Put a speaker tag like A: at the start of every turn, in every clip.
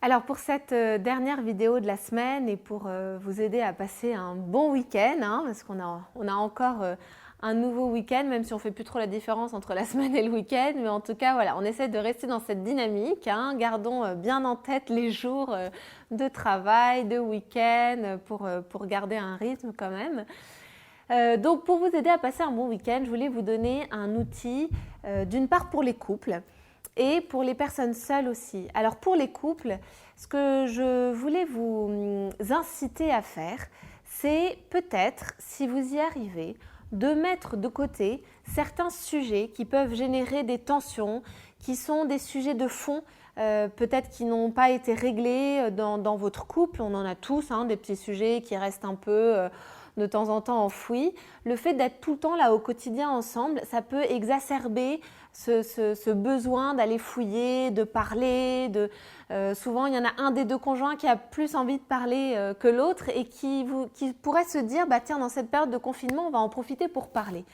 A: Alors pour cette dernière vidéo de la semaine et pour vous aider à passer un bon week-end, parce qu'on a encore un nouveau week-end, même si on ne fait plus trop la différence entre la semaine et le week-end, mais en tout cas voilà, on essaie de rester dans cette dynamique, gardons bien en tête les jours de travail, de week-end pour garder un rythme quand même. Donc pour vous aider à passer un bon week-end, je voulais vous donner un outil d'une part pour les couples et pour les personnes seules aussi. Alors pour les couples, ce que je voulais vous inciter à faire, c'est peut-être, si vous y arrivez, de mettre de côté certains sujets qui peuvent générer des tensions, qui sont des sujets de fond, peut-être qui n'ont pas été réglés dans votre couple. On en a tous, des petits sujets qui restent un peu de temps en temps enfouis. Le fait d'être tout le temps là au quotidien ensemble, ça peut exacerber ce besoin d'aller fouiller, de parler. Souvent, il y en a un des deux conjoints qui a plus envie de parler que l'autre et qui pourrait se dire, tiens, dans cette période de confinement, on va en profiter pour parler.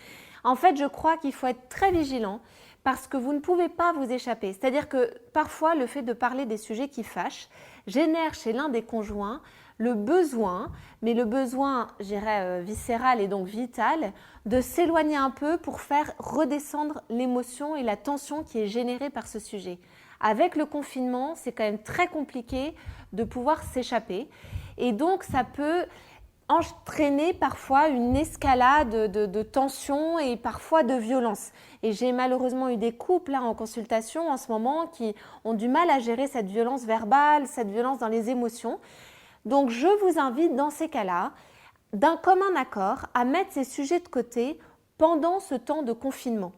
A: En fait, je crois qu'il faut être très vigilant parce que vous ne pouvez pas vous échapper. C'est-à-dire que parfois, le fait de parler des sujets qui fâchent génère chez l'un des conjoints le besoin, mais le besoin, je dirais, viscéral et donc vital, de s'éloigner un peu pour faire redescendre l'émotion et la tension qui est générée par ce sujet. Avec le confinement, c'est quand même très compliqué de pouvoir s'échapper et donc ça peut entraîner parfois une escalade de tension et parfois de violence. Et j'ai malheureusement eu des couples en consultation en ce moment qui ont du mal à gérer cette violence verbale, cette violence dans les émotions. Donc je vous invite dans ces cas-là, d'un commun accord, à mettre ces sujets de côté pendant ce temps de confinement.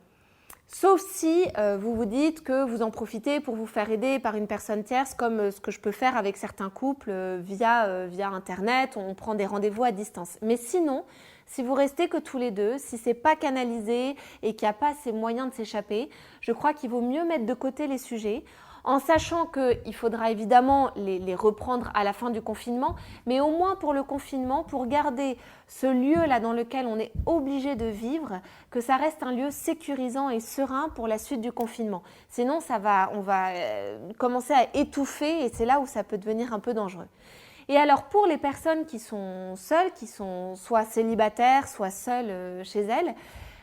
A: Sauf si vous vous dites que vous en profitez pour vous faire aider par une personne tierce, comme ce que je peux faire avec certains couples via Internet, on prend des rendez-vous à distance. Mais sinon, si vous restez que tous les deux, si ce n'est pas canalisé et qu'il n'y a pas ces moyens de s'échapper, je crois qu'il vaut mieux mettre de côté les sujets, en sachant qu'il faudra évidemment les reprendre à la fin du confinement, mais au moins pour le confinement, pour garder ce lieu-là dans lequel on est obligé de vivre, que ça reste un lieu sécurisant et serein pour la suite du confinement. Sinon, on va commencer à étouffer et c'est là où ça peut devenir un peu dangereux. Et alors pour les personnes qui sont seules, qui sont soit célibataires, soit seules chez elles,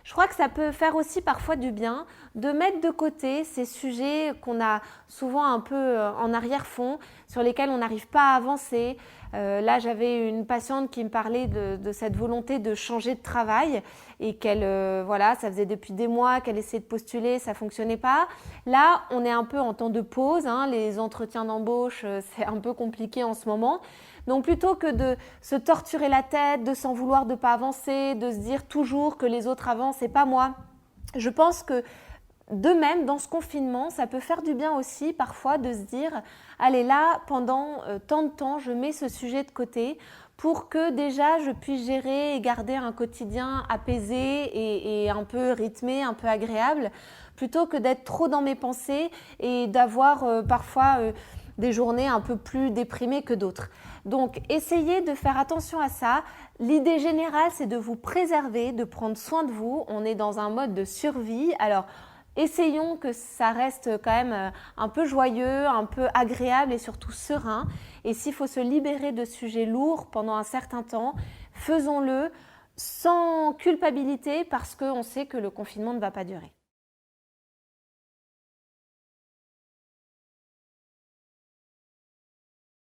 A: je crois que ça peut faire aussi parfois du bien de mettre de côté ces sujets qu'on a souvent un peu en arrière-fond, sur lesquels on n'arrive pas à avancer. Là, j'avais une patiente qui me parlait de cette volonté de changer de travail et qu'elle, voilà, ça faisait depuis des mois qu'elle essayait de postuler, ça ne fonctionnait pas. Là, on est un peu en temps de pause, les entretiens d'embauche, c'est un peu compliqué en ce moment. Donc plutôt que de se torturer la tête, de s'en vouloir de ne pas avancer, de se dire toujours que les autres avancent et pas moi, je pense que de même, dans ce confinement, ça peut faire du bien aussi parfois de se dire « Allez là, pendant tant de temps, je mets ce sujet de côté pour que déjà je puisse gérer et garder un quotidien apaisé et un peu rythmé, un peu agréable, plutôt que d'être trop dans mes pensées et d'avoir parfois des journées un peu plus déprimées que d'autres. » Donc, essayez de faire attention à ça. L'idée générale, c'est de vous préserver, de prendre soin de vous. On est dans un mode de survie. Alors, essayons que ça reste quand même un peu joyeux, un peu agréable et surtout serein. Et s'il faut se libérer de sujets lourds pendant un certain temps, faisons-le sans culpabilité parce qu'on sait que le confinement ne va pas durer.